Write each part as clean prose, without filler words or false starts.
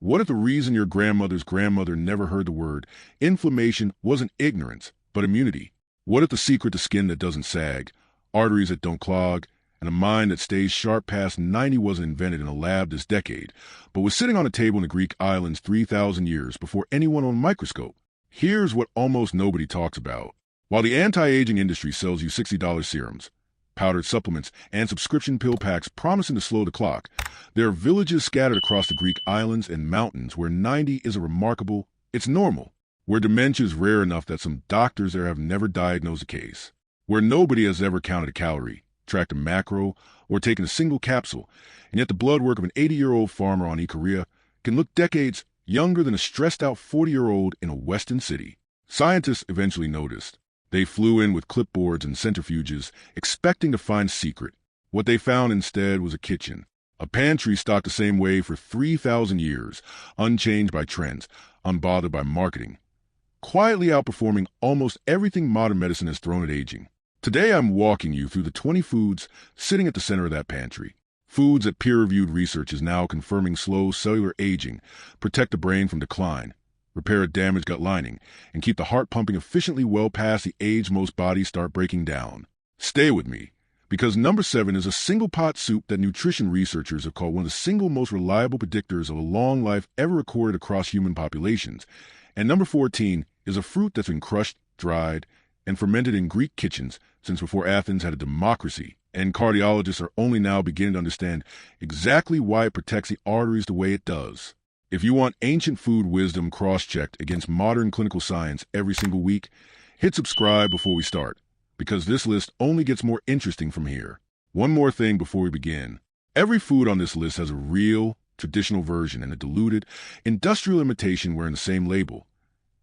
What if the reason your grandmother's grandmother never heard the word inflammation wasn't ignorance, but immunity? What if the secret to skin that doesn't sag, arteries that don't clog, and a mind that stays sharp past 90 wasn't invented in a lab this decade, but was sitting on a table in the Greek islands 3,000 years before anyone on a microscope? Here's what almost nobody talks about. While the anti-aging industry sells you $60 serums, powdered supplements, and subscription pill packs promising to slow the clock, there are villages scattered across the Greek islands and mountains where 90 is a remarkable, it's normal, where dementia is rare enough that some doctors there have never diagnosed a case, where nobody has ever counted a calorie, tracked a macro, or taken a single capsule, and yet the blood work of an 80-year-old farmer on Ikaria can look decades younger than a stressed-out 40-year-old in a western city. Scientists eventually noticed. They flew in with clipboards and centrifuges, expecting to find a secret. What they found instead was a kitchen, a pantry stocked the same way for 3,000 years, unchanged by trends, unbothered by marketing, quietly outperforming almost everything modern medicine has thrown at aging. Today I'm walking you through the 20 foods sitting at the center of that pantry. Foods that peer-reviewed research is now confirming slow cellular aging, protect the brain from decline, repair a damaged gut lining, and keep the heart pumping efficiently well past the age most bodies start breaking down. Stay with me, because number 7 is a single pot soup that nutrition researchers have called one of the single most reliable predictors of a long life ever recorded across human populations. And number 14 is a fruit that's been crushed, dried, and fermented in Greek kitchens since before Athens had a democracy, and cardiologists are only now beginning to understand exactly why it protects the arteries the way it does. If you want ancient food wisdom cross-checked against modern clinical science every single week, hit subscribe before we start, because this list only gets more interesting from here. One more thing before we begin. Every food on this list has a real, traditional version and a diluted, industrial imitation wearing the same label.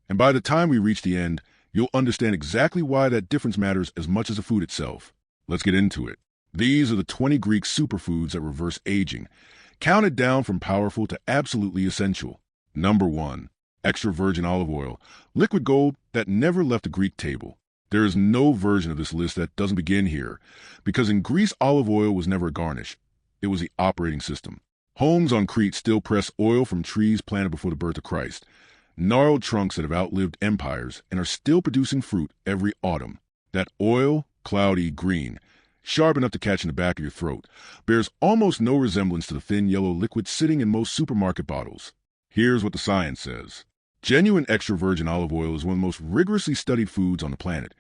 And by the time we reach the end, you'll understand exactly why that difference matters as much as the food itself. Let's get into it. These are the 20 Greek superfoods that reverse aging, counted down from powerful to absolutely essential. Number 1, extra virgin olive oil, liquid gold that never left the Greek table. There is no version of this list that doesn't begin here, because in Greece olive oil was never a garnish. It was the operating system. Homes on Crete still press oil from trees planted before the birth of Christ, gnarled trunks that have outlived empires and are still producing fruit every autumn. That oil, cloudy green, sharp enough to catch in the back of your throat, bears almost no resemblance to the thin yellow liquid sitting in most supermarket bottles. Here's what the science says. Genuine extra virgin olive oil is one of the most rigorously studied foods on the planet,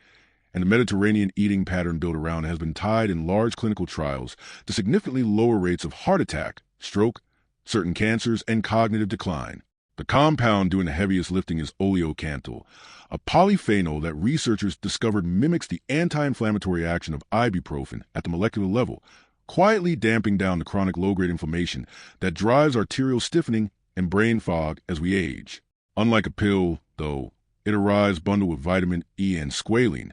and the Mediterranean eating pattern built around it has been tied in large clinical trials to significantly lower rates of heart attack, stroke, certain cancers, and cognitive decline. The compound doing the heaviest lifting is oleocanthal, a polyphenol that researchers discovered mimics the anti-inflammatory action of ibuprofen at the molecular level, quietly damping down the chronic low-grade inflammation that drives arterial stiffening and brain fog as we age. Unlike a pill, though, it arrives bundled with vitamin E and squalene,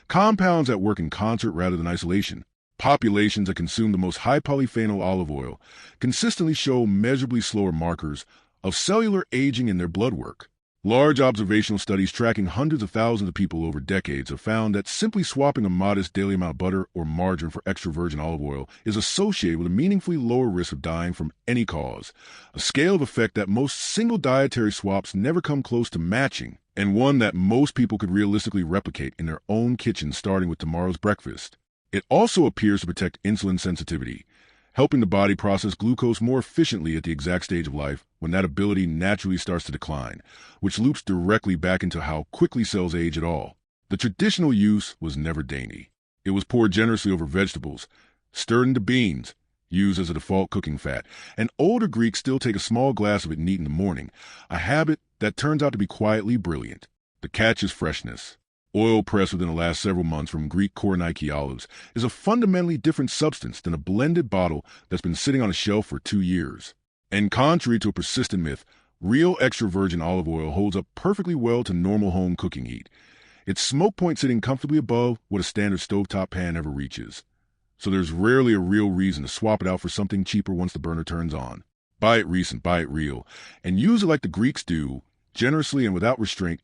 compounds that work in concert rather than isolation. Populations that consume the most high polyphenol olive oil consistently show measurably slower markers of cellular aging in their blood work. Large observational studies tracking hundreds of thousands of people over decades have found that simply swapping a modest daily amount of butter or margarine for extra virgin olive oil is associated with a meaningfully lower risk of dying from any cause, a scale of effect that most single dietary swaps never come close to matching, and one that most people could realistically replicate in their own kitchen starting with tomorrow's breakfast. It also appears to protect insulin sensitivity, helping the body process glucose more efficiently at the exact stage of life when that ability naturally starts to decline, which loops directly back into how quickly cells age at all. The traditional use was never dainty. It was poured generously over vegetables, stirred into beans, used as a default cooking fat, and older Greeks still take a small glass of it neat in the morning, a habit that turns out to be quietly brilliant. The catch is freshness. Oil pressed within the last several months from Greek Koroniki olives is a fundamentally different substance than a blended bottle that's been sitting on a shelf for 2 years. And contrary to a persistent myth, real extra virgin olive oil holds up perfectly well to normal home cooking heat, its smoke point sitting comfortably above what a standard stovetop pan ever reaches. So there's rarely a real reason to swap it out for something cheaper once the burner turns on. Buy it recent, buy it real, and use it like the Greeks do, generously and without restraint,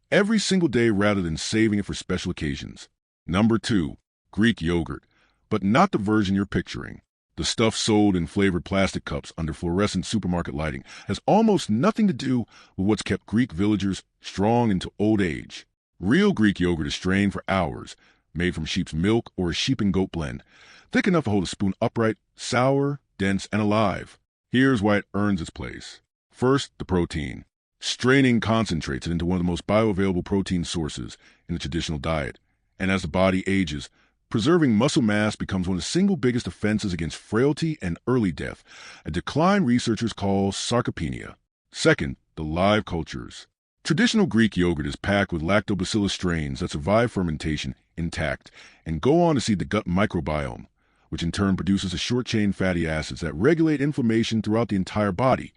every single day rather than saving it for special occasions. Number 2, Greek yogurt, but not the version you're picturing. The stuff sold in flavored plastic cups under fluorescent supermarket lighting has almost nothing to do with what's kept Greek villagers strong into old age. Real Greek yogurt is strained for hours, made from sheep's milk or a sheep and goat blend, thick enough to hold a spoon upright, sour, dense, and alive. Here's why it earns its place. First, the protein. Straining concentrates it into one of the most bioavailable protein sources in the traditional diet. And as the body ages, preserving muscle mass becomes one of the single biggest offenses against frailty and early death, a decline researchers call sarcopenia. Second, the live cultures. Traditional Greek yogurt is packed with lactobacillus strains that survive fermentation intact and go on to seed the gut microbiome, which in turn produces the short-chain fatty acids that regulate inflammation throughout the entire body,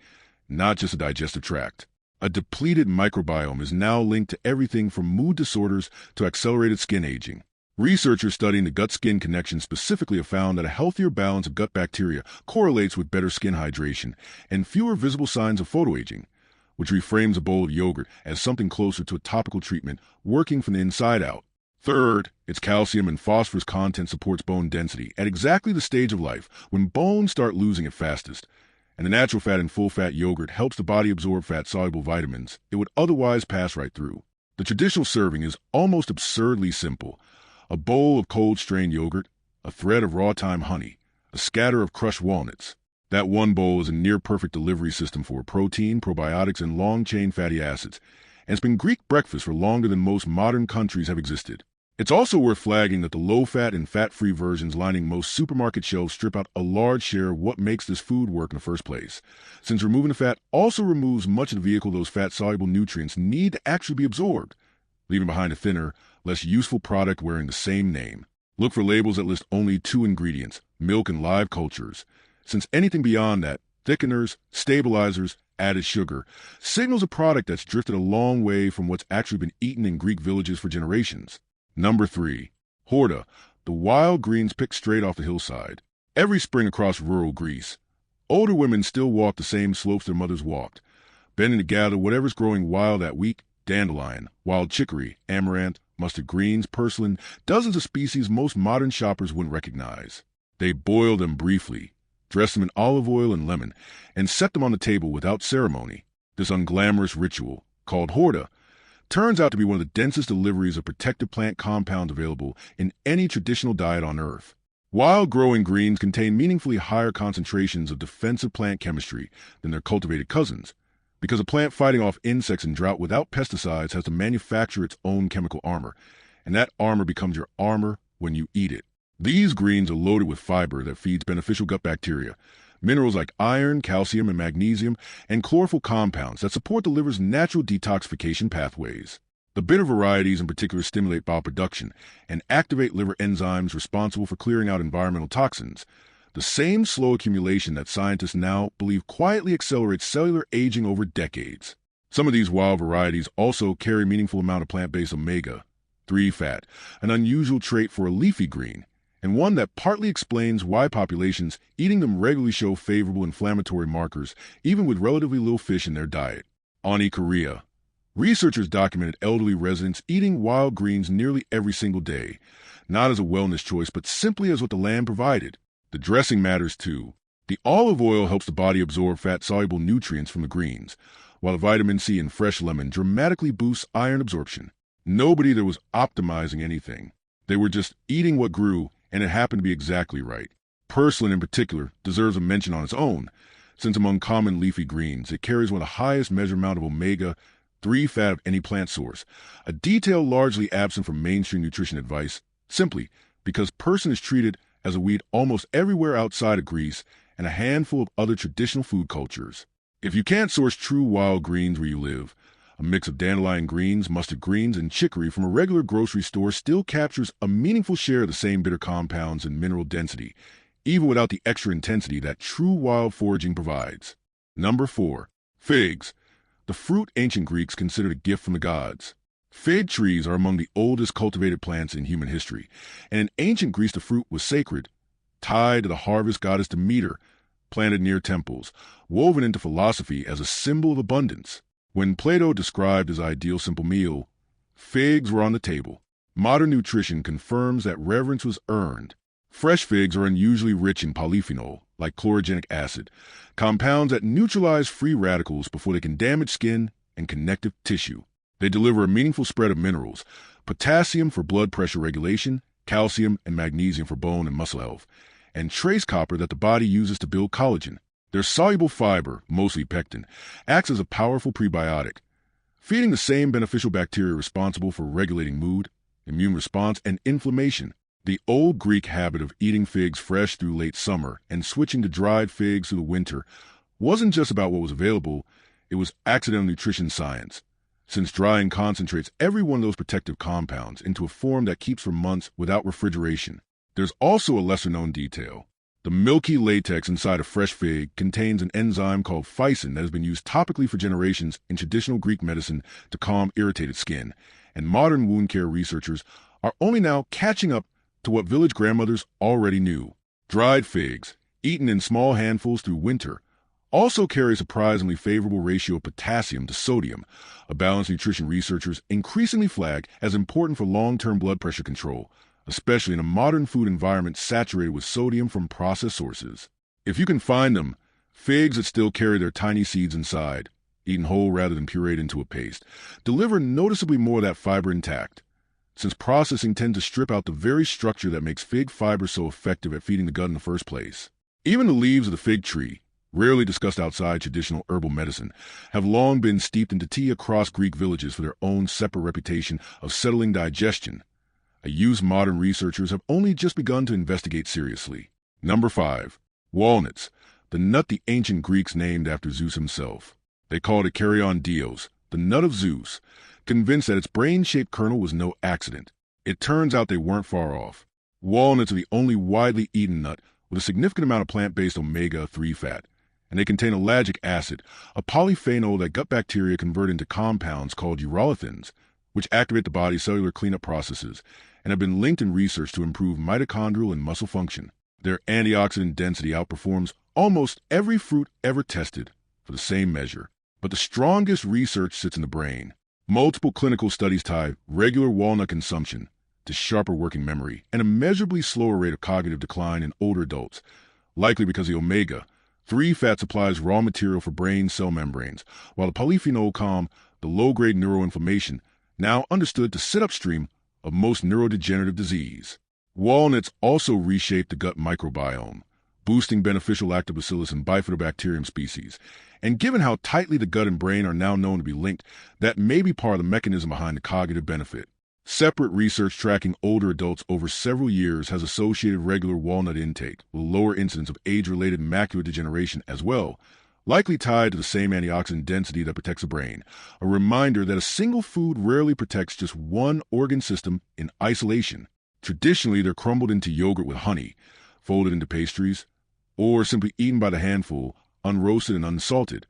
not just the digestive tract. A depleted microbiome is now linked to everything from mood disorders to accelerated skin aging. Researchers studying the gut-skin connection specifically have found that a healthier balance of gut bacteria correlates with better skin hydration and fewer visible signs of photoaging, which reframes a bowl of yogurt as something closer to a topical treatment working from the inside out. Third, its calcium and phosphorus content supports bone density at exactly the stage of life when bones start losing it fastest. And the natural fat in full-fat yogurt helps the body absorb fat-soluble vitamins it would otherwise pass right through. The traditional serving is almost absurdly simple. A bowl of cold-strained yogurt, a thread of raw thyme honey, a scatter of crushed walnuts. That one bowl is a near-perfect delivery system for protein, probiotics, and long-chain fatty acids, and it's been Greek breakfast for longer than most modern countries have existed. It's also worth flagging that the low-fat and fat-free versions lining most supermarket shelves strip out a large share of what makes this food work in the first place, since removing the fat also removes much of the vehicle those fat-soluble nutrients need to actually be absorbed, leaving behind a thinner, less useful product wearing the same name. Look for labels that list only 2 ingredients, milk and live cultures, since anything beyond that, thickeners, stabilizers, added sugar, signals a product that's drifted a long way from what's actually been eaten in Greek villages for generations. Number 3. Horta, the wild greens picked straight off the hillside. Every spring across rural Greece, older women still walk the same slopes their mothers walked, bending to gather whatever's growing wild that week: dandelion, wild chicory, amaranth, mustard greens, purslane, dozens of species most modern shoppers wouldn't recognize. They boil them briefly, dress them in olive oil and lemon, and set them on the table without ceremony. This unglamorous ritual, called Horta, turns out to be one of the densest deliveries of protective plant compounds available in any traditional diet on Earth. Wild-growing greens contain meaningfully higher concentrations of defensive plant chemistry than their cultivated cousins, because a plant fighting off insects in drought without pesticides has to manufacture its own chemical armor, and that armor becomes your armor when you eat it. These greens are loaded with fiber that feeds beneficial gut bacteria, minerals like iron, calcium, and magnesium, and chlorophyll compounds that support the liver's natural detoxification pathways. The bitter varieties in particular stimulate bile production and activate liver enzymes responsible for clearing out environmental toxins, the same slow accumulation that scientists now believe quietly accelerates cellular aging over decades. Some of these wild varieties also carry a meaningful amount of plant-based omega-3 fat, an unusual trait for a leafy green, and one that partly explains why populations eating them regularly show favorable inflammatory markers, even with relatively little fish in their diet. On ikaria, researchers documented elderly residents eating wild greens nearly every single day, not as a wellness choice, but simply as what the land provided. The dressing matters too. The olive oil helps the body absorb fat-soluble nutrients from the greens, while the vitamin C in fresh lemon dramatically boosts iron absorption. Nobody there was optimizing anything. They were just eating what grew, and it happened to be exactly right. Purslane in particular deserves a mention on its own, since among common leafy greens, it carries one of the highest measured amount of omega-3 fat of any plant source, a detail largely absent from mainstream nutrition advice, simply because purslane is treated as a weed almost everywhere outside of Greece and a handful of other traditional food cultures. If you can't source true wild greens where you live, a mix of dandelion greens, mustard greens, and chicory from a regular grocery store still captures a meaningful share of the same bitter compounds and mineral density, even without the extra intensity that true wild foraging provides. Number 4. Figs, the fruit ancient Greeks considered a gift from the gods. Fig trees are among the oldest cultivated plants in human history, and in ancient Greece the fruit was sacred, tied to the harvest goddess Demeter, planted near temples, woven into philosophy as a symbol of abundance. When Plato described his ideal simple meal, figs were on the table. Modern nutrition confirms that reverence was earned. Fresh figs are unusually rich in polyphenol, like chlorogenic acid, compounds that neutralize free radicals before they can damage skin and connective tissue. They deliver a meaningful spread of minerals: potassium for blood pressure regulation, calcium and magnesium for bone and muscle health, and trace copper that the body uses to build collagen. Their soluble fiber, mostly pectin, acts as a powerful prebiotic, feeding the same beneficial bacteria responsible for regulating mood, immune response, and inflammation. The old Greek habit of eating figs fresh through late summer and switching to dried figs through the winter wasn't just about what was available, it was accidental nutrition science, since drying concentrates every one of those protective compounds into a form that keeps for months without refrigeration. There's also a lesser-known detail. The milky latex inside a fresh fig contains an enzyme called physin that has been used topically for generations in traditional Greek medicine to calm irritated skin, and modern wound care researchers are only now catching up to what village grandmothers already knew. Dried figs, eaten in small handfuls through winter, also carry a surprisingly favorable ratio of potassium to sodium, a balance nutrition researchers increasingly flag as important for long-term blood pressure control, especially in a modern food environment saturated with sodium from processed sources. If you can find them, figs that still carry their tiny seeds inside, eaten whole rather than pureed into a paste, deliver noticeably more of that fiber intact, since processing tends to strip out the very structure that makes fig fiber so effective at feeding the gut in the first place. Even the leaves of the fig tree, rarely discussed outside traditional herbal medicine, have long been steeped into tea across Greek villages for their own separate reputation of settling digestion, a use modern researchers have only just begun to investigate seriously. Number 5. Walnuts, the nut the ancient Greeks named after Zeus himself. They called it Dios, the nut of Zeus, convinced that its brain-shaped kernel was no accident. It turns out they weren't far off. Walnuts are the only widely eaten nut with a significant amount of plant-based omega-3 fat, and they contain ellagic acid, a polyphenol that gut bacteria convert into compounds called urolithins, which activate the body's cellular cleanup processes and have been linked in research to improve mitochondrial and muscle function. Their antioxidant density outperforms almost every fruit ever tested for the same measure. But the strongest research sits in the brain. Multiple clinical studies tie regular walnut consumption to sharper working memory and a measurably slower rate of cognitive decline in older adults, likely because the omega-3 fat supplies raw material for brain cell membranes, while the polyphenol calm the low-grade neuroinflammation now understood to sit upstream of most neurodegenerative disease. Walnuts also reshape the gut microbiome, boosting beneficial lactobacillus and bifidobacterium species. And given how tightly the gut and brain are now known to be linked, that may be part of the mechanism behind the cognitive benefit. Separate research tracking older adults over several years has associated regular walnut intake with lower incidence of age-related macular degeneration as well, likely tied to the same antioxidant density that protects the brain, a reminder that a single food rarely protects just one organ system in isolation. Traditionally, they're crumbled into yogurt with honey, folded into pastries, or simply eaten by the handful, unroasted and unsalted,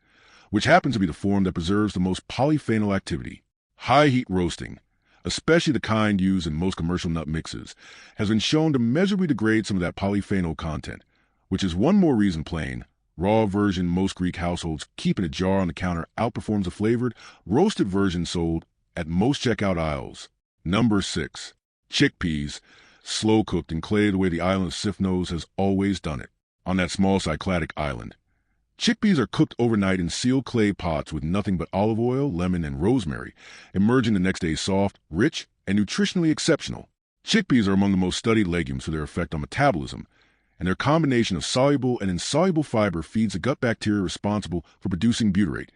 which happens to be the form that preserves the most polyphenol activity. High-heat roasting, especially the kind used in most commercial nut mixes, has been shown to measurably degrade some of that polyphenol content, which is one more reason plain raw version most Greek households keep in a jar on the counter outperforms the flavored, roasted version sold at most checkout aisles. Number 6. Chickpeas, slow-cooked in clay the way the island of Sifnos has always done it. On that small Cycladic island, chickpeas are cooked overnight in sealed clay pots with nothing but olive oil, lemon, and rosemary, emerging the next day soft, rich, and nutritionally exceptional. Chickpeas are among the most studied legumes for their effect on metabolism, and their combination of soluble and insoluble fiber feeds the gut bacteria responsible for producing butyrate,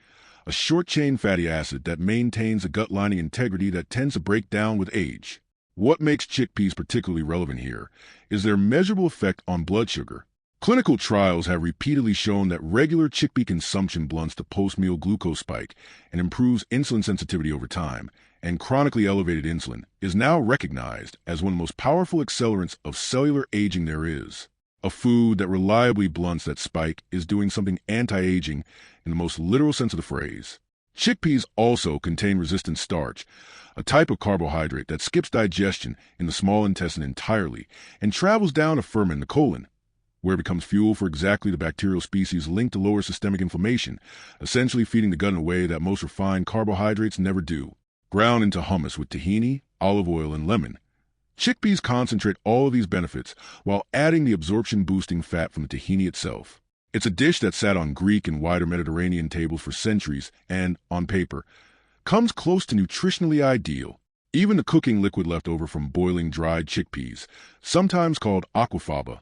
a short-chain fatty acid that maintains the gut lining integrity that tends to break down with age. What makes chickpeas particularly relevant here is their measurable effect on blood sugar. Clinical trials have repeatedly shown that regular chickpea consumption blunts the post-meal glucose spike and improves insulin sensitivity over time, and chronically elevated insulin is now recognized as one of the most powerful accelerants of cellular aging there is. A food that reliably blunts that spike is doing something anti-aging in the most literal sense of the phrase. Chickpeas also contain resistant starch, a type of carbohydrate that skips digestion in the small intestine entirely and travels down to ferment in the colon, where it becomes fuel for exactly the bacterial species linked to lower systemic inflammation, essentially feeding the gut in a way that most refined carbohydrates never do. Ground into hummus with tahini, olive oil, and lemon, Chickpeas concentrate all of these benefits while adding the absorption-boosting fat from the tahini itself. It's a dish that sat on Greek and wider Mediterranean tables for centuries and, on paper, comes close to nutritionally ideal. Even the cooking liquid left over from boiling dried chickpeas, sometimes called aquafaba,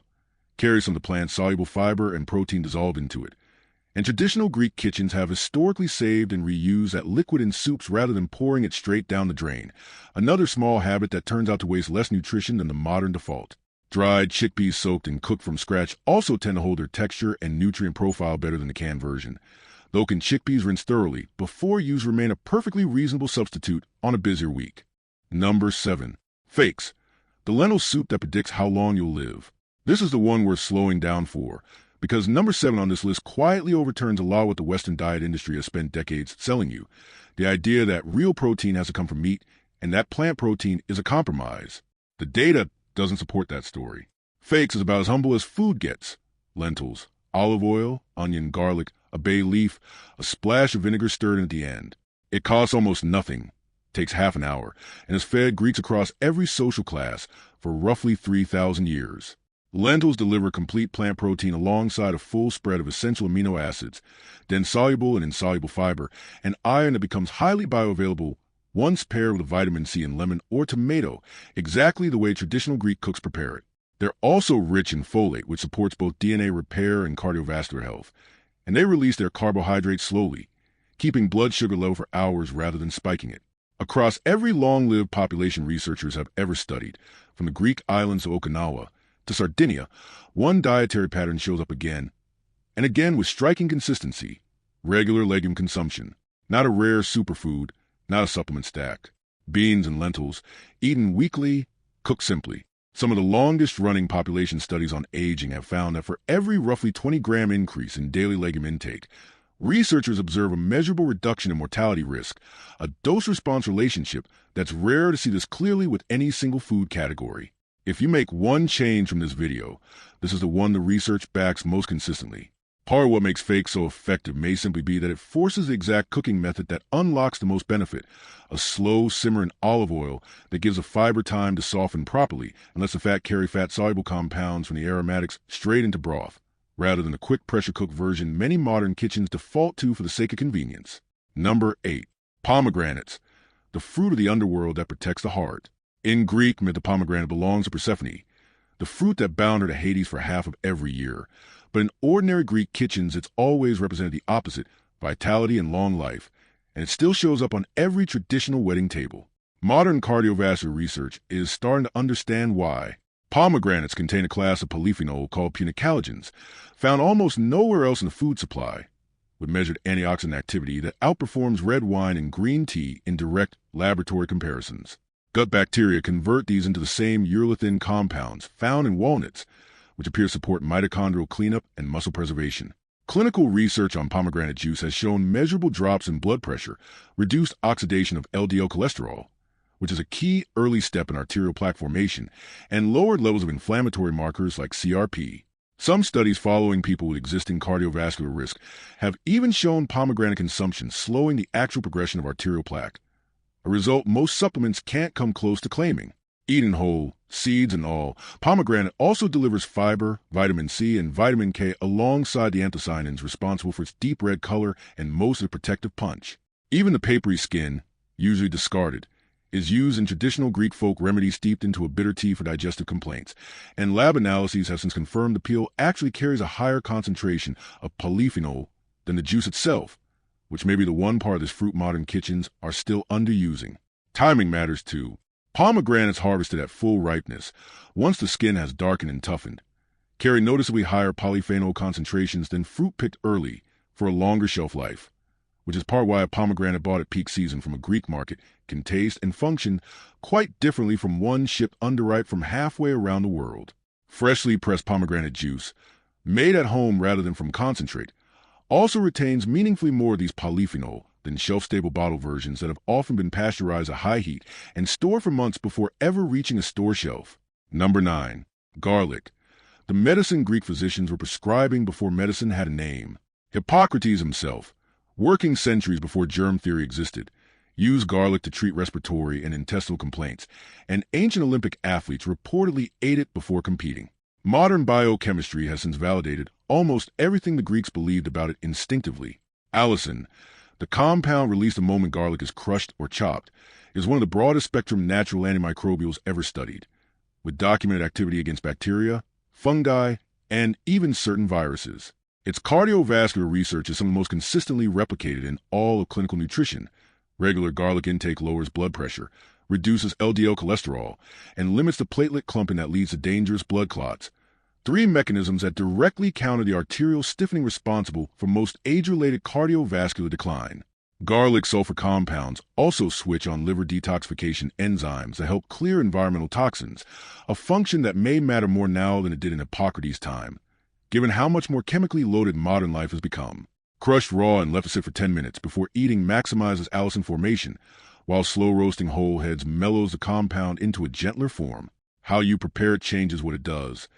carries some of the plant's soluble fiber and protein dissolved into it. And traditional Greek kitchens have historically saved and reused that liquid in soups rather than pouring it straight down the drain, another small habit that turns out to waste less nutrition than the modern default. Dried chickpeas soaked and cooked from scratch also tend to hold their texture and nutrient profile better than the canned version. Though can chickpeas rinse thoroughly before use remain a perfectly reasonable substitute on a busier week. Number 7. Fakes. The lentil soup that predicts how long you'll live. This is the one worth slowing down for, because number 7 on this list quietly overturns a lot of what the Western diet industry has spent decades selling you. The idea that real protein has to come from meat and that plant protein is a compromise. The data doesn't support that story. Fakes is about as humble as food gets. Lentils, olive oil, onion, garlic, a bay leaf, a splash of vinegar stirred in at the end. It costs almost nothing, takes half an hour, and has fed Greeks across every social class for roughly 3,000 years. Lentils deliver complete plant protein alongside a full spread of essential amino acids, then soluble and insoluble fiber, and iron that becomes highly bioavailable once paired with vitamin C and lemon or tomato, exactly the way traditional Greek cooks prepare it. They're also rich in folate, which supports both DNA repair and cardiovascular health, and they release their carbohydrates slowly, keeping blood sugar low for hours rather than spiking it. Across every long-lived population researchers have ever studied, from the Greek islands of Okinawa to Sardinia, one dietary pattern shows up again and again with striking consistency: regular legume consumption, not a rare superfood, not a supplement stack. Beans and lentils, eaten weekly, cooked simply. Some of the longest-running population studies on aging have found that for every roughly 20-gram increase in daily legume intake, researchers observe a measurable reduction in mortality risk, a dose-response relationship that's rare to see this clearly with any single food category. If you make one change from this video, this is the one the research backs most consistently. Part of what makes Fake so effective may simply be that it forces the exact cooking method that unlocks the most benefit, a slow simmer in olive oil that gives a fiber time to soften properly and lets the fat carry fat-soluble compounds from the aromatics straight into broth, rather than the quick pressure-cooked version many modern kitchens default to for the sake of convenience. Number 8. Pomegranates, the fruit of the underworld that protects the heart. In Greek myth, the pomegranate belongs to Persephone, the fruit that bound her to Hades for half of every year. But in ordinary Greek kitchens, it's always represented the opposite: vitality and long life, and it still shows up on every traditional wedding table. Modern cardiovascular research is starting to understand why. Pomegranates contain a class of polyphenol called punicalagins, found almost nowhere else in the food supply, with measured antioxidant activity that outperforms red wine and green tea in direct laboratory comparisons. Gut bacteria convert these into the same urolithin compounds found in walnuts, which appear to support mitochondrial cleanup and muscle preservation. Clinical research on pomegranate juice has shown measurable drops in blood pressure, reduced oxidation of LDL cholesterol, which is a key early step in arterial plaque formation, and lowered levels of inflammatory markers like CRP. Some studies following people with existing cardiovascular risk have even shown pomegranate consumption slowing the actual progression of arterial plaque, a result most supplements can't come close to claiming. Eaten whole, seeds and all, pomegranate also delivers fiber, vitamin C, and vitamin K alongside the anthocyanins responsible for its deep red color and most of the protective punch. Even the papery skin, usually discarded, is used in traditional Greek folk remedies steeped into a bitter tea for digestive complaints, and lab analyses have since confirmed the peel actually carries a higher concentration of polyphenol than the juice itself, which may be the one part of this fruit modern kitchens are still underusing. Timing matters too. Pomegranates harvested at full ripeness, once the skin has darkened and toughened, carry noticeably higher polyphenol concentrations than fruit picked early for a longer shelf life, which is part why a pomegranate bought at peak season from a Greek market can taste and function quite differently from one shipped underripe from halfway around the world. Freshly pressed pomegranate juice, made at home rather than from concentrate, also retains meaningfully more of these polyphenol than shelf-stable bottle versions that have often been pasteurized at high heat and stored for months before ever reaching a store shelf. Number 9. Garlic, the medicine Greek physicians were prescribing before medicine had a name. Hippocrates himself, working centuries before germ theory existed, used garlic to treat respiratory and intestinal complaints, and ancient Olympic athletes reportedly ate it before competing. Modern biochemistry has since validated almost everything the Greeks believed about it instinctively. Allicin, the compound released the moment garlic is crushed or chopped, is one of the broadest spectrum natural antimicrobials ever studied, with documented activity against bacteria, fungi, and even certain viruses. Its cardiovascular research is some of the most consistently replicated in all of clinical nutrition. Regular garlic intake lowers blood pressure, reduces LDL cholesterol, and limits the platelet clumping that leads to dangerous blood clots. 3 mechanisms that directly counter the arterial stiffening responsible for most age-related cardiovascular decline. Garlic sulfur compounds also switch on liver detoxification enzymes that help clear environmental toxins, a function that may matter more now than it did in Hippocrates' time, given how much more chemically loaded modern life has become. Crushed raw and left to sit for 10 minutes before eating maximizes allicin formation, while slow roasting whole heads mellows the compound into a gentler form. How you prepare it changes what it does,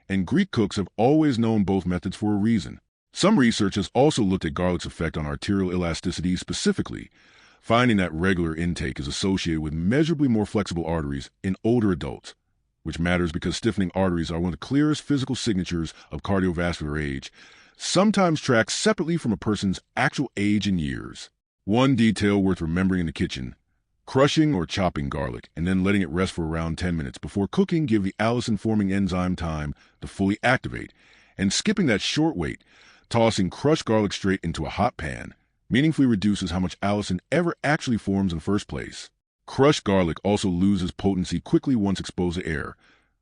and Greek cooks have always known both methods for a reason. Some research has also looked at garlic's effect on arterial elasticity specifically, finding that regular intake is associated with measurably more flexible arteries in older adults, which matters because stiffening arteries are one of the clearest physical signatures of cardiovascular age, sometimes tracked separately from a person's actual age in years. One detail worth remembering in the kitchen: crushing or chopping garlic and then letting it rest for around 10 minutes before cooking give the allicin-forming enzyme time to fully activate, and skipping that short wait, tossing crushed garlic straight into a hot pan, meaningfully reduces how much allicin ever actually forms in the first place. Crushed garlic also loses potency quickly once exposed to air,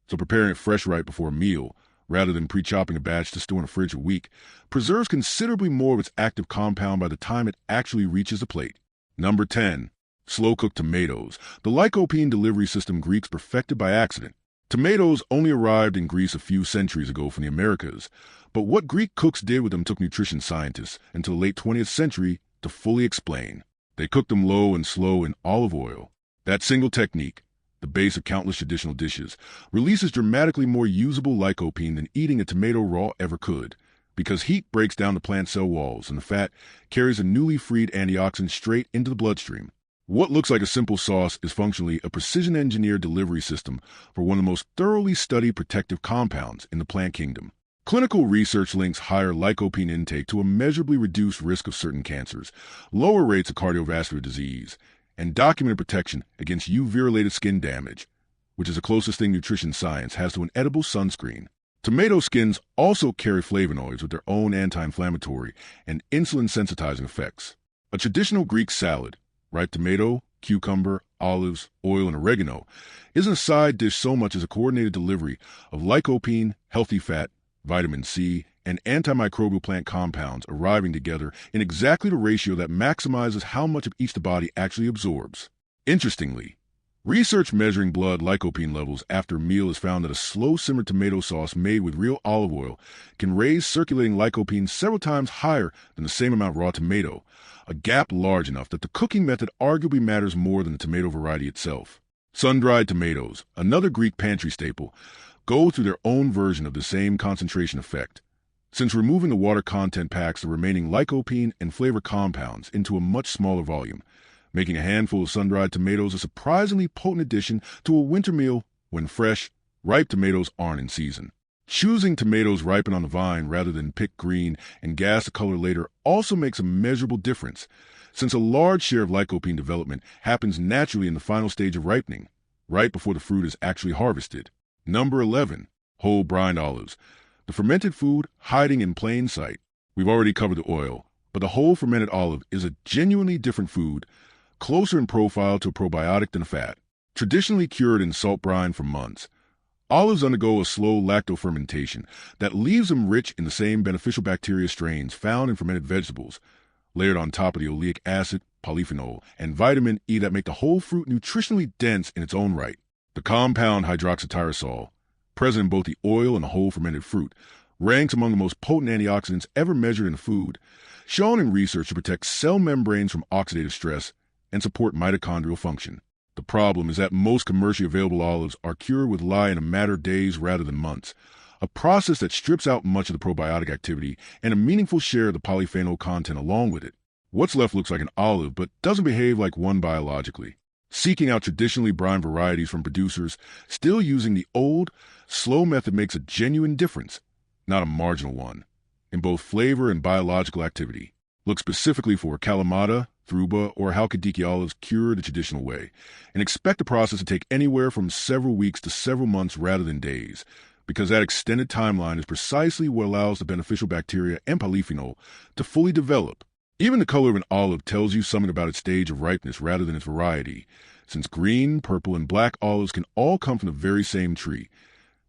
so preparing it fresh right before a meal, rather than pre-chopping a batch to store in a fridge a week, preserves considerably more of its active compound by the time it actually reaches the plate. Number 10. Slow-cooked tomatoes, the lycopene delivery system Greeks perfected by accident. Tomatoes only arrived in Greece a few centuries ago from the Americas, but what Greek cooks did with them took nutrition scientists until the late 20th century to fully explain. They cooked them low and slow in olive oil. That single technique, the base of countless traditional dishes, releases dramatically more usable lycopene than eating a tomato raw ever could, because heat breaks down the plant cell walls and the fat carries a newly freed antioxidant straight into the bloodstream. What looks like a simple sauce is functionally a precision-engineered delivery system for one of the most thoroughly studied protective compounds in the plant kingdom. Clinical research links higher lycopene intake to a measurably reduced risk of certain cancers, lower rates of cardiovascular disease, and documented protection against UV-related skin damage, which is the closest thing nutrition science has to an edible sunscreen. Tomato skins also carry flavonoids with their own anti-inflammatory and insulin-sensitizing effects. A traditional Greek salad, ripe tomato, cucumber, olives, oil, and oregano, isn't a side dish so much as a coordinated delivery of lycopene, healthy fat, vitamin C, and antimicrobial plant compounds arriving together in exactly the ratio that maximizes how much of each the body actually absorbs. Interestingly, research measuring blood lycopene levels after a meal has found that a slow-simmered tomato sauce made with real olive oil can raise circulating lycopene several times higher than the same amount of raw tomato, a gap large enough that the cooking method arguably matters more than the tomato variety itself. Sun-dried tomatoes, another Greek pantry staple, go through their own version of the same concentration effect, since removing the water content packs the remaining lycopene and flavor compounds into a much smaller volume, making a handful of sun-dried tomatoes a surprisingly potent addition to a winter meal when fresh, ripe tomatoes aren't in season. Choosing tomatoes ripen on the vine rather than picked green and gas the color later also makes a measurable difference, since a large share of lycopene development happens naturally in the final stage of ripening, right before the fruit is actually harvested. Number 11. Whole brined olives, the fermented food hiding in plain sight. We've already covered the oil, but the whole fermented olive is a genuinely different food, closer in profile to a probiotic than a fat. Traditionally cured in salt brine for months, olives undergo a slow lactofermentation that leaves them rich in the same beneficial bacteria strains found in fermented vegetables, layered on top of the oleic acid, polyphenol, and vitamin E that make the whole fruit nutritionally dense in its own right. The compound hydroxytyrosol, present in both the oil and the whole fermented fruit, ranks among the most potent antioxidants ever measured in food, shown in research to protect cell membranes from oxidative stress and support mitochondrial function. The problem is that most commercially available olives are cured with lye in a matter of days rather than months, a process that strips out much of the probiotic activity and a meaningful share of the polyphenol content along with it. What's left looks like an olive, but doesn't behave like one biologically. Seeking out traditionally brined varieties from producers still using the old, slow method makes a genuine difference, not a marginal one, in both flavor and biological activity. Look specifically for Kalamata, Thruba, or Halkidiki olives cured the traditional way, and expect the process to take anywhere from several weeks to several months rather than days, because that extended timeline is precisely what allows the beneficial bacteria and polyphenol to fully develop. Even the color of an olive tells you something about its stage of ripeness rather than its variety, since green, purple, and black olives can all come from the very same tree,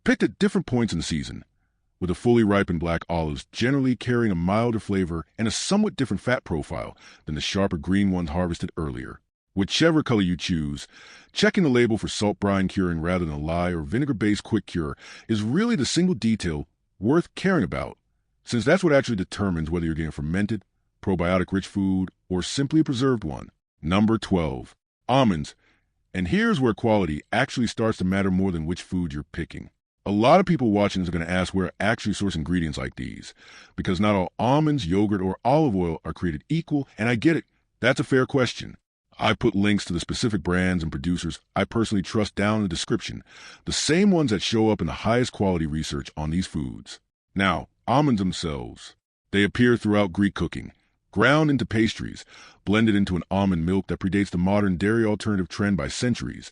picked at different points in the season, with the fully ripened black olives generally carrying a milder flavor and a somewhat different fat profile than the sharper green ones harvested earlier. Whichever color you choose, checking the label for salt brine curing rather than a lye or vinegar-based quick cure is really the single detail worth caring about, since that's what actually determines whether you're getting a fermented, probiotic-rich food, or simply a preserved one. Number 12. Almonds. And here's where quality actually starts to matter more than which food you're picking. A lot of people watching are going to ask where I actually source ingredients like these, because not all almonds, yogurt, or olive oil are created equal, and I get it. That's a fair question. I put links to the specific brands and producers I personally trust down in the description, the same ones that show up in the highest quality research on these foods. Now, almonds themselves. They appear throughout Greek cooking, ground into pastries, blended into an almond milk that predates the modern dairy alternative trend by centuries,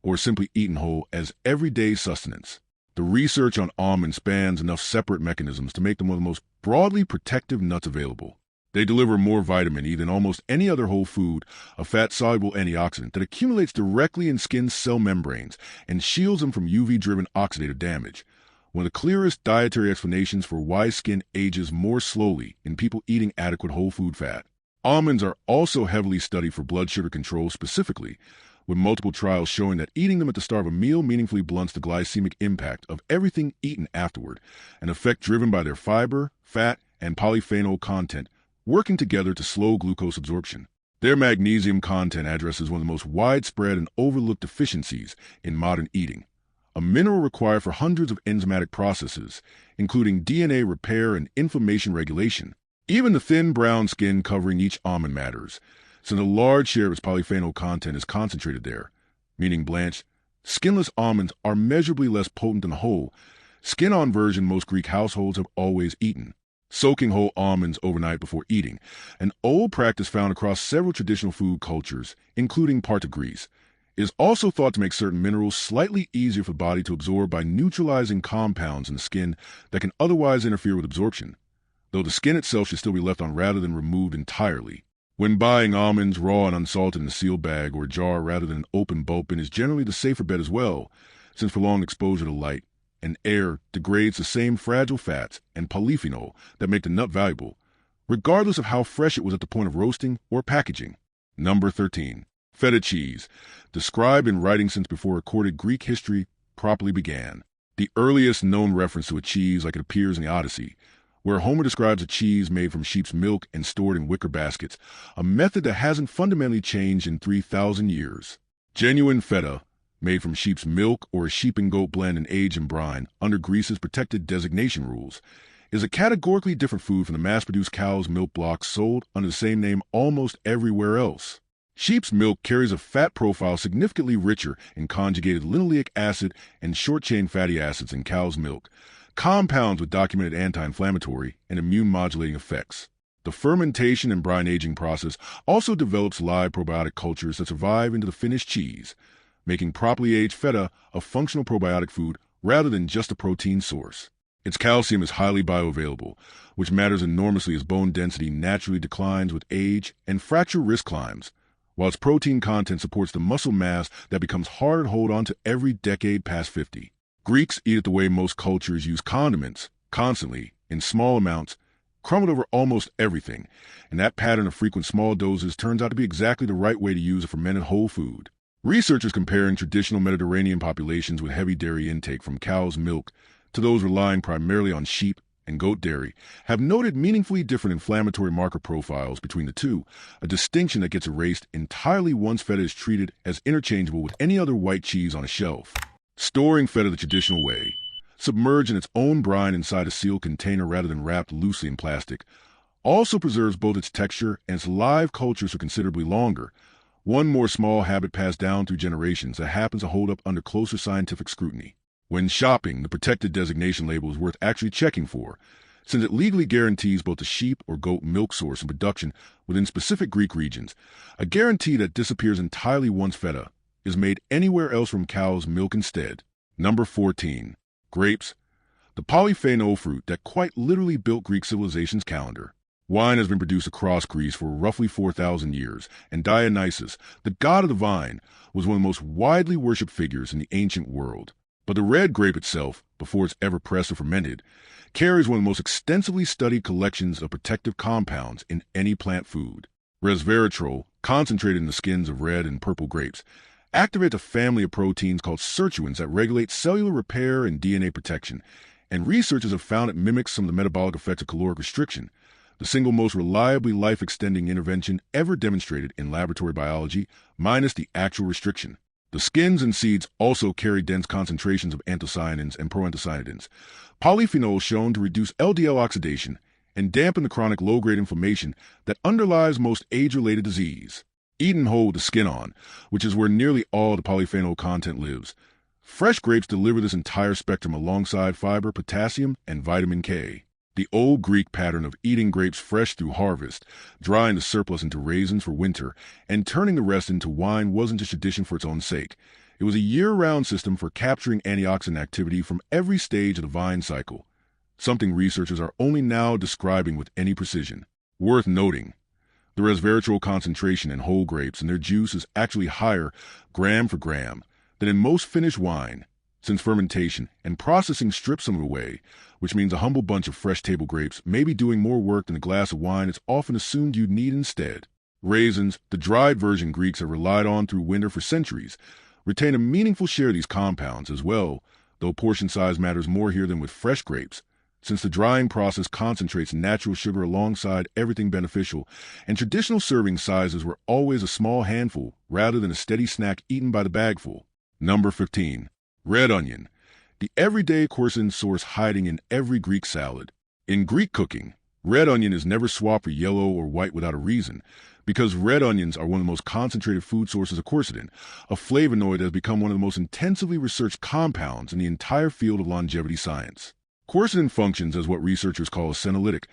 or simply eaten whole as everyday sustenance. The research on almonds spans enough separate mechanisms to make them one of the most broadly protective nuts available. They deliver more vitamin E than almost any other whole food, a fat-soluble antioxidant that accumulates directly in skin cell membranes and shields them from UV-driven oxidative damage. One of the clearest dietary explanations for why skin ages more slowly in people eating adequate whole food fat. Almonds are also heavily studied for blood sugar control specifically, with multiple trials showing that eating them at the start of a meal meaningfully blunts the glycemic impact of everything eaten afterward, an effect driven by their fiber, fat, and polyphenol content working together to slow glucose absorption. Their magnesium content addresses one of the most widespread and overlooked deficiencies in modern eating, a mineral required for hundreds of enzymatic processes, including DNA repair and inflammation regulation. Even the thin brown skin covering each almond matters, since a large share of its polyphenol content is concentrated there, meaning blanched, skinless almonds are measurably less potent than the whole, skin-on version most Greek households have always eaten. Soaking whole almonds overnight before eating, an old practice found across several traditional food cultures, including parts of Greece, is also thought to make certain minerals slightly easier for the body to absorb by neutralizing compounds in the skin that can otherwise interfere with absorption, though the skin itself should still be left on rather than removed entirely. When buying almonds raw and unsalted in a sealed bag or jar rather than an open bulk bin is generally the safer bet as well, since prolonged exposure to light and air degrades the same fragile fats and polyphenol that make the nut valuable, regardless of how fresh it was at the point of roasting or packaging. Number 13. Feta cheese, described in writing since before recorded Greek history properly began. The earliest known reference to a cheese like it appears in the Odyssey, where Homer describes a cheese made from sheep's milk and stored in wicker baskets, a method that hasn't fundamentally changed in 3,000 years. Genuine feta, made from sheep's milk or a sheep and goat blend and aged in brine under Greece's protected designation rules, is a categorically different food from the mass-produced cow's milk blocks sold under the same name almost everywhere else. Sheep's milk carries a fat profile significantly richer in conjugated linoleic acid and short-chain fatty acids than cow's milk, compounds with documented anti-inflammatory and immune-modulating effects. The fermentation and brine aging process also develops live probiotic cultures that survive into the finished cheese, making properly aged feta a functional probiotic food rather than just a protein source. Its calcium is highly bioavailable, which matters enormously as bone density naturally declines with age and fracture risk climbs, while its protein content supports the muscle mass that becomes harder to hold on to every decade past 50. Greeks eat it the way most cultures use condiments, constantly, in small amounts, crumbled over almost everything, and that pattern of frequent small doses turns out to be exactly the right way to use a fermented whole food. Researchers comparing traditional Mediterranean populations with heavy dairy intake from cow's milk to those relying primarily on sheep and goat dairy have noted meaningfully different inflammatory marker profiles between the two, a distinction that gets erased entirely once feta is treated as interchangeable with any other white cheese on a shelf. Storing feta the traditional way, submerged in its own brine inside a sealed container rather than wrapped loosely in plastic, also preserves both its texture and its live cultures for considerably longer. One more small habit passed down through generations that happens to hold up under closer scientific scrutiny. When shopping, the protected designation label is worth actually checking for, since it legally guarantees both the sheep or goat milk source and production within specific Greek regions, a guarantee that disappears entirely once Feta is made anywhere else from cow's milk instead. Number 14. Grapes, the polyphenol fruit that quite literally built Greek civilization's calendar. Wine has been produced across Greece for roughly 4,000 years, and Dionysus, the god of the vine, was one of the most widely worshipped figures in the ancient world. But the red grape itself, before it's ever pressed or fermented, carries one of the most extensively studied collections of protective compounds in any plant food. Resveratrol, concentrated in the skins of red and purple grapes, activates a family of proteins called sirtuins that regulate cellular repair and DNA protection, and researchers have found it mimics some of the metabolic effects of caloric restriction, the single most reliably life-extending intervention ever demonstrated in laboratory biology, minus the actual restriction. The skins and seeds also carry dense concentrations of anthocyanins and proanthocyanidins, polyphenols shown to reduce LDL oxidation and dampen the chronic low-grade inflammation that underlies most age-related disease. Eaten whole with the skin on, which is where nearly all the polyphenol content lives, fresh grapes deliver this entire spectrum alongside fiber, potassium, and vitamin K. The old Greek pattern of eating grapes fresh through harvest, drying the surplus into raisins for winter, and turning the rest into wine wasn't just tradition for its own sake. It was a year-round system for capturing antioxidant activity from every stage of the vine cycle, something researchers are only now describing with any precision. Worth noting, the resveratrol concentration in whole grapes and their juice is actually higher, gram for gram, than in most finished wine, since fermentation and processing strips some away, which means a humble bunch of fresh table grapes may be doing more work than a glass of wine it's often assumed you'd need instead. Raisins, the dried version Greeks have relied on through winter for centuries, retain a meaningful share of these compounds as well, though portion size matters more here than with fresh grapes, since the drying process concentrates natural sugar alongside everything beneficial, and traditional serving sizes were always a small handful rather than a steady snack eaten by the bagful. Number 15. Red onion, the everyday quercetin source hiding in every Greek salad. In Greek cooking, red onion is never swapped for yellow or white without a reason, because red onions are one of the most concentrated food sources of quercetin, a flavonoid that has become one of the most intensively researched compounds in the entire field of longevity science. Quercetin functions as what researchers call a senolytic,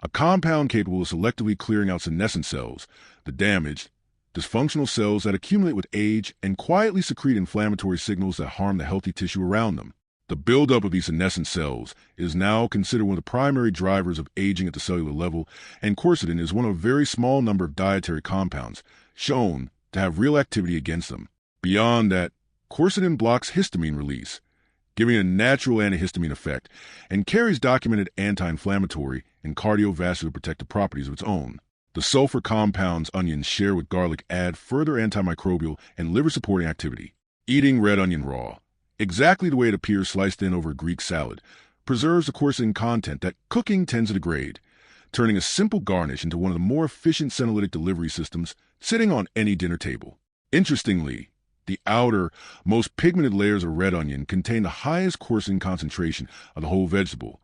a compound capable of selectively clearing out senescent cells, the damaged, dysfunctional cells that accumulate with age and quietly secrete inflammatory signals that harm the healthy tissue around them. The buildup of these senescent cells is now considered one of the primary drivers of aging at the cellular level, and quercetin is one of a very small number of dietary compounds shown to have real activity against them. Beyond that, quercetin blocks histamine release, giving it a natural antihistamine effect, and carries documented anti-inflammatory and cardiovascular protective properties of its own. The sulfur compounds onions share with garlic add further antimicrobial and liver-supporting activity. Eating red onion raw, exactly the way it appears sliced in over a Greek salad, preserves the quercetin content that cooking tends to degrade, turning a simple garnish into one of the more efficient senolytic delivery systems sitting on any dinner table. Interestingly, the outer, most pigmented layers of red onion contain the highest quercetin concentration of the whole vegetable,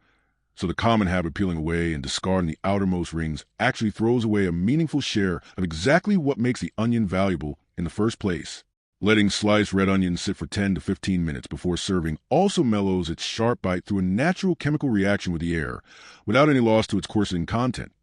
so the common habit of peeling away and discarding the outermost rings actually throws away a meaningful share of exactly what makes the onion valuable in the first place. Letting sliced red onions sit for 10 to 15 minutes before serving also mellows its sharp bite through a natural chemical reaction with the air, without any loss to its quercetin content,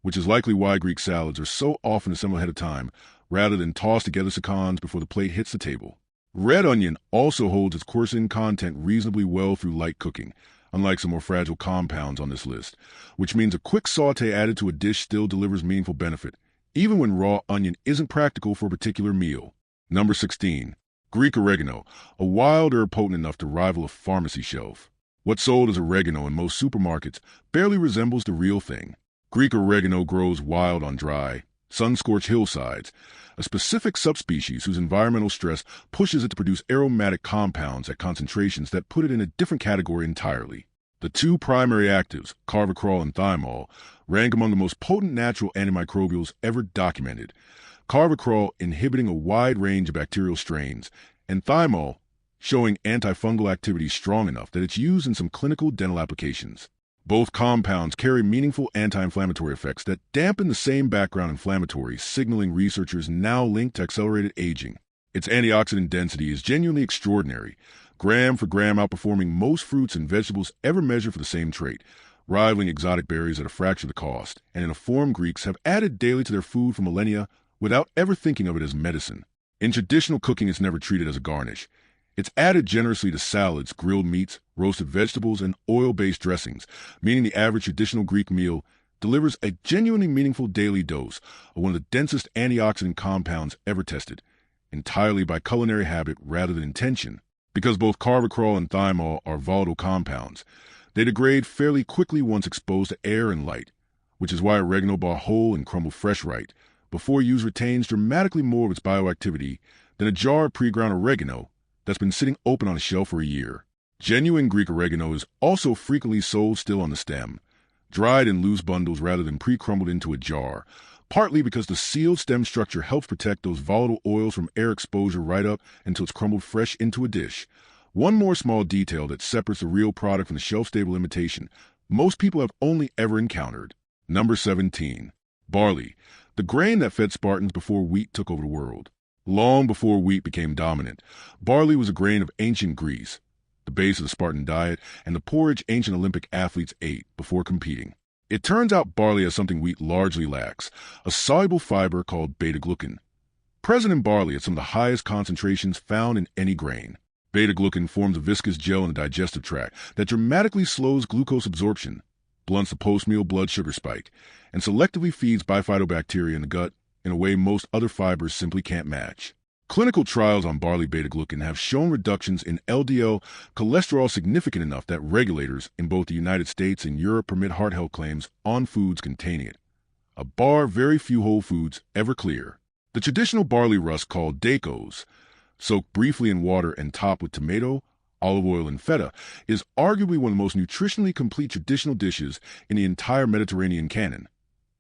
which is likely why Greek salads are so often assembled ahead of time, rather than tossed together seconds before the plate hits the table. Red onion also holds its quercetin content reasonably well through light cooking, unlike some more fragile compounds on this list, which means a quick saute added to a dish still delivers meaningful benefit, even when raw onion isn't practical for a particular meal. Number 16. Greek oregano, a wild herb potent enough to rival a pharmacy shelf. What's sold as oregano in most supermarkets barely resembles the real thing. Greek oregano grows wild on dry, sun-scorched hillsides, a specific subspecies whose environmental stress pushes it to produce aromatic compounds at concentrations that put it in a different category entirely. The two primary actives, carvacrol and thymol, rank among the most potent natural antimicrobials ever documented, carvacrol inhibiting a wide range of bacterial strains, and thymol showing antifungal activity strong enough that it's used in some clinical dental applications. Both compounds carry meaningful anti-inflammatory effects that dampen the same background inflammatories, signaling researchers now linked to accelerated aging. Its antioxidant density is genuinely extraordinary, gram for gram outperforming most fruits and vegetables ever measured for the same trait, rivaling exotic berries at a fraction of the cost, and in a form Greeks have added daily to their food for millennia without ever thinking of it as medicine. In traditional cooking, it's never treated as a garnish. It's added generously to salads, grilled meats, roasted vegetables, and oil-based dressings, meaning the average traditional Greek meal delivers a genuinely meaningful daily dose of one of the densest antioxidant compounds ever tested, entirely by culinary habit rather than intention. Because both carvacrol and thymol are volatile compounds, they degrade fairly quickly once exposed to air and light, which is why oregano bought whole and crumbled fresh right, before use retains dramatically more of its bioactivity than a jar of pre-ground oregano that's been sitting open on a shelf for a year. Genuine Greek oregano is also frequently sold still on the stem, dried in loose bundles rather than pre-crumbled into a jar, partly because the sealed stem structure helps protect those volatile oils from air exposure right up until it's crumbled fresh into a dish. One more small detail that separates the real product from the shelf-stable imitation most people have only ever encountered. Number 17. Barley, the grain that fed Spartans before wheat took over the world. Long before wheat became dominant, barley was a grain of ancient Greece, the base of the Spartan diet, and the porridge ancient Olympic athletes ate before competing. It turns out barley has something wheat largely lacks, a soluble fiber called beta-glucan. Present in barley at some of the highest concentrations found in any grain. Beta-glucan forms a viscous gel in the digestive tract that dramatically slows glucose absorption, blunts the post-meal blood sugar spike, and selectively feeds bifidobacteria in the gut in a way most other fibers simply can't match. Clinical trials on barley beta-glucan have shown reductions in LDL cholesterol significant enough that regulators in both the United States and Europe permit heart health claims on foods containing it, a bar very few whole foods ever clear. The traditional barley rusk called dakos, soaked briefly in water and topped with tomato, olive oil, and feta, is arguably one of the most nutritionally complete traditional dishes in the entire Mediterranean canon.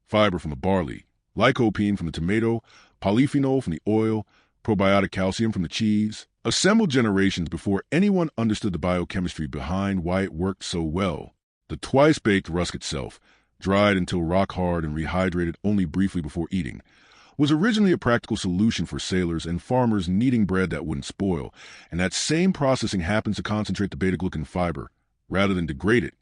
Fiber from the barley, lycopene from the tomato, polyphenol from the oil, probiotic calcium from the cheese, assembled generations before anyone understood the biochemistry behind why it worked so well. The twice-baked rusk itself, dried until rock hard and rehydrated only briefly before eating, was originally a practical solution for sailors and farmers needing bread that wouldn't spoil, and that same processing happens to concentrate the beta-glucan fiber, rather than degrade it,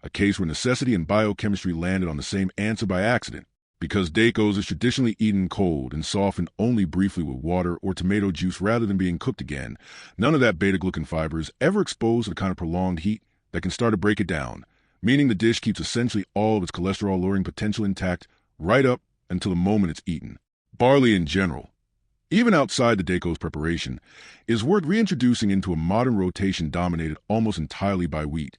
a case where necessity and biochemistry landed on the same answer by accident. Because dakos is traditionally eaten cold and softened only briefly with water or tomato juice rather than being cooked again, none of that beta-glucan fiber is ever exposed to the kind of prolonged heat that can start to break it down, meaning the dish keeps essentially all of its cholesterol-lowering potential intact right up until the moment it's eaten. Barley in general, even outside the dakos preparation, is worth reintroducing into a modern rotation dominated almost entirely by wheat,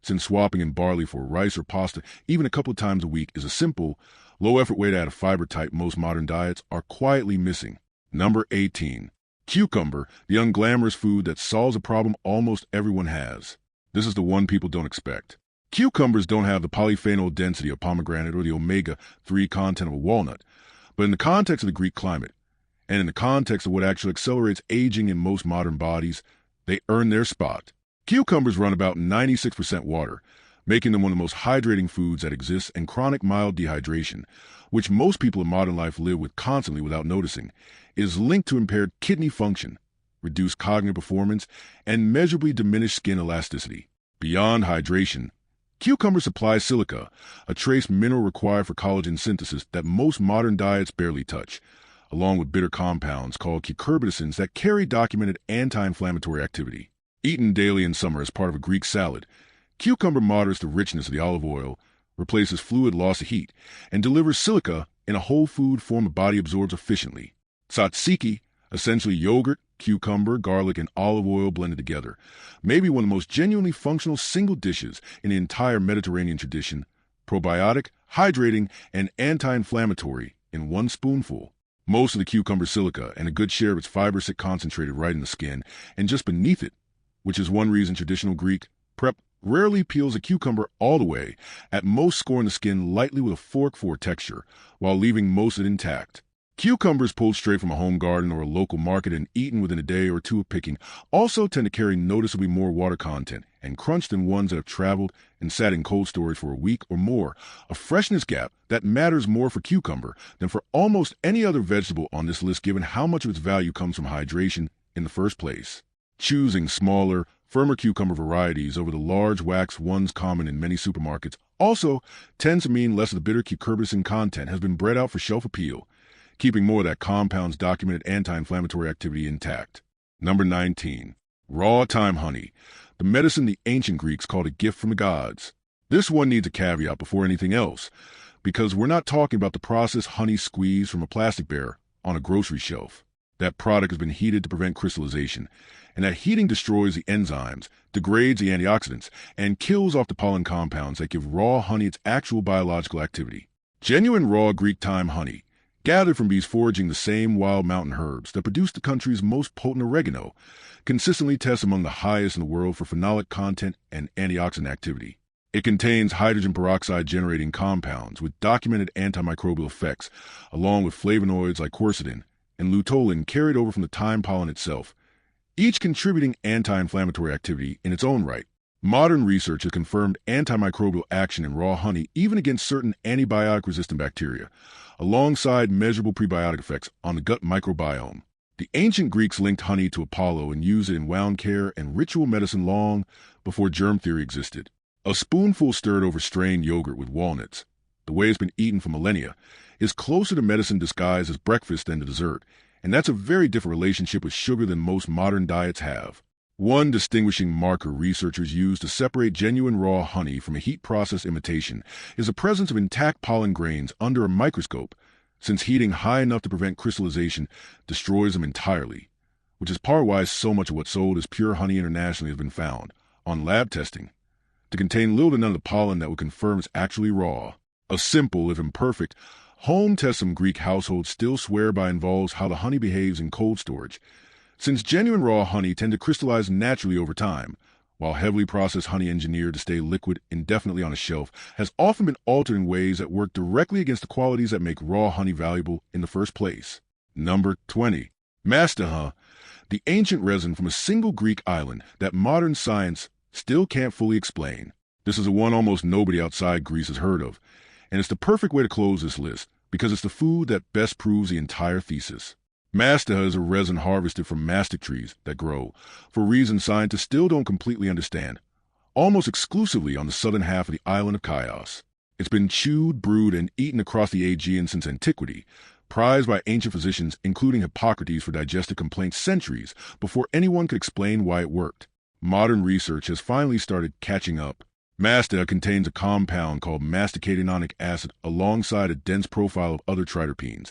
since swapping in barley for rice or pasta even a couple of times a week is a simple, low-effort way to add a fiber type most modern diets are quietly missing. Number 18. Cucumber, the unglamorous food that solves a problem almost everyone has. This is the one people don't expect. Cucumbers don't have the polyphenol density of pomegranate or the omega-3 content of a walnut, but in the context of the Greek climate, and in the context of what actually accelerates aging in most modern bodies, they earn their spot. Cucumbers run about 96% water, making them one of the most hydrating foods that exists, and chronic mild dehydration, which most people in modern life live with constantly without noticing, is linked to impaired kidney function, reduced cognitive performance, and measurably diminished skin elasticity. Beyond hydration, cucumbers supply silica, a trace mineral required for collagen synthesis that most modern diets barely touch, along with bitter compounds called cucurbitacins that carry documented anti-inflammatory activity. Eaten daily in summer as part of a Greek salad, cucumber moderates the richness of the olive oil, replaces fluid loss to heat, and delivers silica in a whole food form the body absorbs efficiently. Tzatziki, essentially yogurt, cucumber, garlic, and olive oil blended together, may be one of the most genuinely functional single dishes in the entire Mediterranean tradition, probiotic, hydrating, and anti-inflammatory in one spoonful. Most of the cucumber silica and a good share of its fiber sit concentrated right in the skin and just beneath it, which is one reason traditional Greek prep rarely peels a cucumber all the way, at most scoring the skin lightly with a fork for texture, while leaving most of it intact. Cucumbers pulled straight from a home garden or a local market and eaten within a day or two of picking also tend to carry noticeably more water content and crunch than ones that have traveled and sat in cold storage for a week or more, a freshness gap that matters more for cucumber than for almost any other vegetable on this list given how much of its value comes from hydration in the first place. Choosing smaller, firmer cucumber varieties over the large wax ones common in many supermarkets also tends to mean less of the bitter cucurbitacin content has been bred out for shelf appeal, keeping more of that compound's documented anti-inflammatory activity intact. Number 19. Raw thyme honey, the medicine the ancient Greeks called a gift from the gods. This one needs a caveat before anything else, because we're not talking about the processed honey squeezed from a plastic bear on a grocery shelf. That product has been heated to prevent crystallization, and that heating destroys the enzymes, degrades the antioxidants, and kills off the pollen compounds that give raw honey its actual biological activity. Genuine raw Greek thyme honey, gathered from bees foraging the same wild mountain herbs that produce the country's most potent oregano, consistently tests among the highest in the world for phenolic content and antioxidant activity. It contains hydrogen peroxide-generating compounds with documented antimicrobial effects, along with flavonoids like quercetin and luteolin carried over from the thyme pollen itself, each contributing anti-inflammatory activity in its own right. Modern research has confirmed antimicrobial action in raw honey even against certain antibiotic-resistant bacteria, alongside measurable prebiotic effects on the gut microbiome. The ancient Greeks linked honey to Apollo and used it in wound care and ritual medicine long before germ theory existed. A spoonful stirred over strained yogurt with walnuts, the way it's been eaten for millennia, is closer to medicine disguised as breakfast than to dessert, and that's a very different relationship with sugar than most modern diets have. One distinguishing marker researchers use to separate genuine raw honey from a heat-process imitation is the presence of intact pollen grains under a microscope, since heating high enough to prevent crystallization destroys them entirely, which is part why so much of what's sold as pure honey internationally has been found, on lab testing, to contain little to none of the pollen that would confirm it's actually raw. A simple, if imperfect, home test some Greek households still swear by involves how the honey behaves in cold storage, since genuine raw honey tend to crystallize naturally over time, while heavily processed honey engineered to stay liquid indefinitely on a shelf has often been altered in ways that work directly against the qualities that make raw honey valuable in the first place. Number 20. Mastiha, the ancient resin from a single Greek island that modern science still can't fully explain. This is a one almost nobody outside Greece has heard of, and it's the perfect way to close this list because it's the food that best proves the entire thesis. Mastiha is a resin harvested from mastic trees that grow, for reasons scientists still don't completely understand, almost exclusively on the southern half of the island of Chios. It's been chewed, brewed, and eaten across the Aegean since antiquity, prized by ancient physicians, including Hippocrates, for digestive complaints centuries before anyone could explain why it worked. Modern research has finally started catching up. Mastiha contains a compound called masticatinonic acid alongside a dense profile of other triterpenes,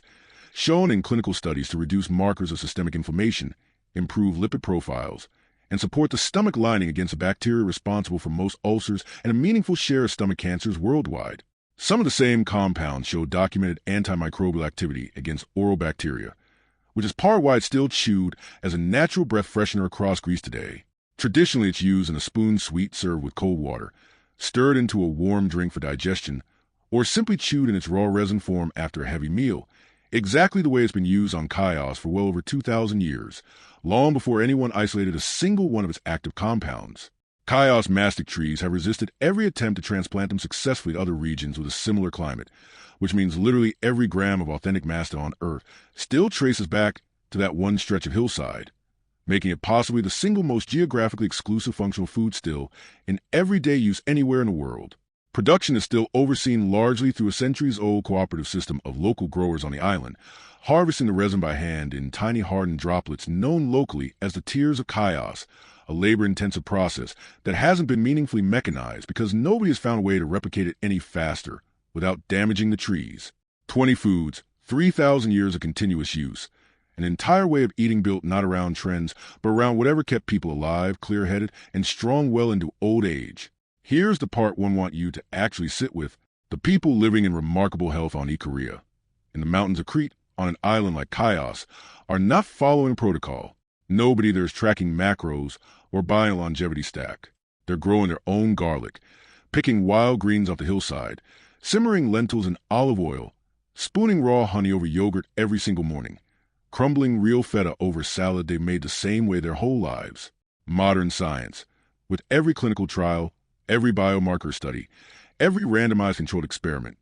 shown in clinical studies to reduce markers of systemic inflammation, improve lipid profiles, and support the stomach lining against a bacteria responsible for most ulcers and a meaningful share of stomach cancers worldwide. Some of the same compounds show documented antimicrobial activity against oral bacteria, which is part why it's still chewed as a natural breath freshener across Greece today. Traditionally, it's used in a spoon sweet served with cold water, stirred into a warm drink for digestion, or simply chewed in its raw resin form after a heavy meal, exactly the way it's been used on Chios for well over 2,000 years, long before anyone isolated a single one of its active compounds. Chios mastic trees have resisted every attempt to transplant them successfully to other regions with a similar climate, which means literally every gram of authentic mastiha on Earth still traces back to that one stretch of hillside, making it possibly the single most geographically exclusive functional food still in everyday use anywhere in the world. Production is still overseen largely through a centuries-old cooperative system of local growers on the island, harvesting the resin by hand in tiny hardened droplets known locally as the tears of Chios, a labor-intensive process that hasn't been meaningfully mechanized because nobody has found a way to replicate it any faster without damaging the trees. 20 foods, 3,000 years of continuous use. An entire way of eating built not around trends, but around whatever kept people alive, clear-headed, and strong well into old age. Here's the part one want you to actually sit with: the people living in remarkable health on Ikaria, in the mountains of Crete, on an island like Chios, are not following protocol. Nobody there is tracking macros or buying a longevity stack. They're growing their own garlic, picking wild greens off the hillside, simmering lentils in olive oil, spooning raw honey over yogurt every single morning, crumbling real feta over salad they've made the same way their whole lives. Modern science, with every clinical trial, every biomarker study, every randomized controlled experiment,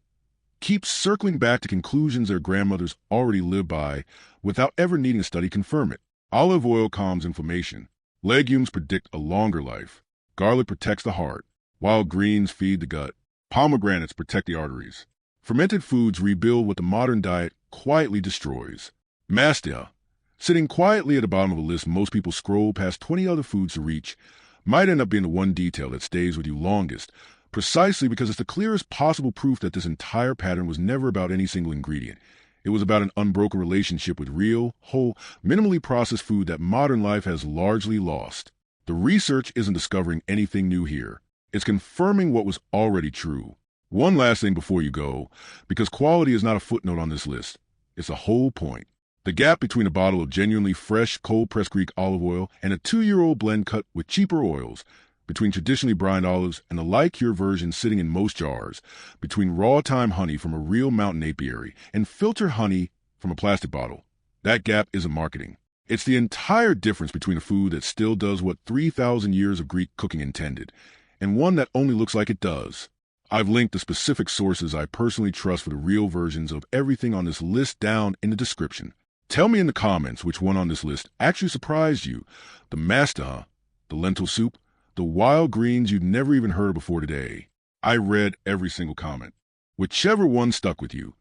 keeps circling back to conclusions their grandmothers already lived by without ever needing a study to confirm it. Olive oil calms inflammation. Legumes predict a longer life. Garlic protects the heart. Wild greens feed the gut. Pomegranates protect the arteries. Fermented foods rebuild what the modern diet quietly destroys. Mastiha, sitting quietly at the bottom of a list most people scroll past 20 other foods to reach, might end up being the one detail that stays with you longest, precisely because it's the clearest possible proof that this entire pattern was never about any single ingredient. It was about an unbroken relationship with real, whole, minimally processed food that modern life has largely lost. The research isn't discovering anything new here. It's confirming what was already true. One last thing before you go, because quality is not a footnote on this list. It's the whole point. The gap between a bottle of genuinely fresh, cold-pressed Greek olive oil and a 2-year-old blend cut with cheaper oils, between traditionally brined olives and the light-cured version sitting in most jars, between raw thyme honey from a real mountain apiary and filtered honey from a plastic bottle. That gap isn't marketing. It's the entire difference between a food that still does what 3,000 years of Greek cooking intended, and one that only looks like it does. I've linked the specific sources I personally trust for the real versions of everything on this list down in the description. Tell me in the comments which one on this list actually surprised you. The mastiha, the lentil soup, the wild greens you'd never even heard of before today. I read every single comment. Whichever one stuck with you.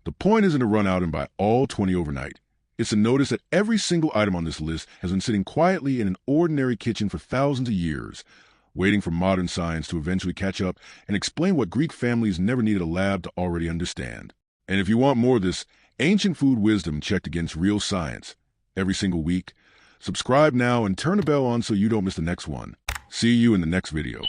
The point isn't to run out and buy all 20 overnight. It's to notice that every single item on this list has been sitting quietly in an ordinary kitchen for thousands of years, waiting for modern science to eventually catch up and explain what Greek families never needed a lab to already understand. And if you want more of this ancient food wisdom checked against real science every single week, subscribe now and turn the bell on so you don't miss the next one. See you in the next video.